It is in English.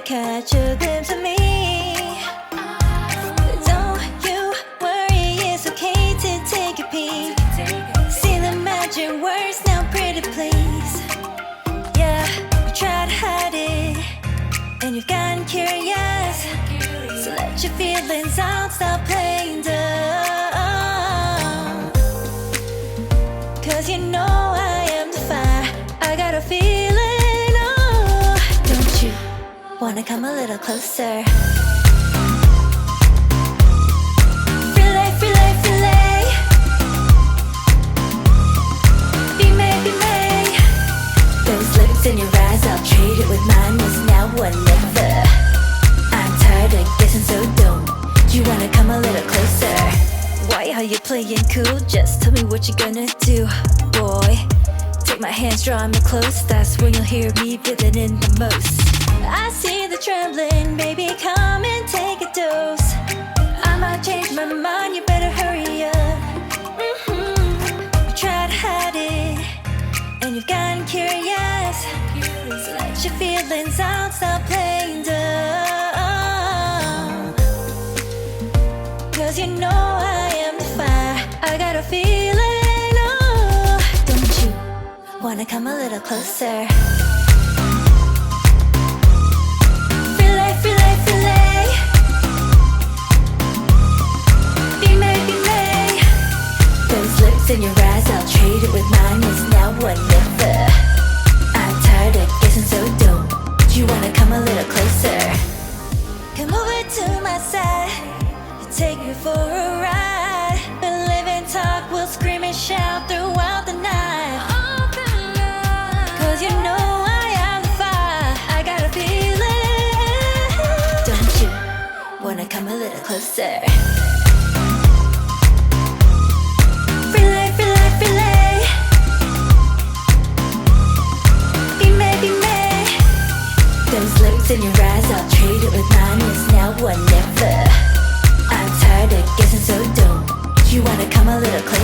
catch a glimpse of me. Don't you worry, it's okay to take a peek. See the magic words now, pretty please. Yeah, you try to hide it, and you've gotten curious. So let your feelings out, stop playing dumb. Cause you know I am the fire, I got a feeling, oh. Don't you wanna come a little closer? Filet, filet, filet. Be made, be made. Those lips in your eyes, I'll trade it with mine. It's now or never. I'm tired of guessing, so don't you wanna come a little closer? Why are you playing cool? Just tell me what you're gonna do, boy. Take my hands, draw me close. That's when you'll hear me feeling in the most. I see the trembling, baby, come and take a dose. I might change my mind, you better hurry up. You try to hide it, and you've gotten curious. So let your feelings out, stop playing dumb. Cause you know I am the fire, I got a feeling, oh. Don't you wanna come a little closer? Filet, filet, filet. Be made, be made. Those lips in your eyes, I'll trade it with mine. It's now or never. I'm tired of guessing, so don't you wanna come a little closer? Come over to my side, take me for a ride. We'll live and talk, we'll scream and shout throughout the night. Cause you know I am the fire, I got a feeling. Don't you wanna come a little closer? Filet, filet, filet. Be made, be made. Those lips in your eyes, I'll trade it with mine. It's now or never. I'm tired of guessing, so don't you wanna come a little closer?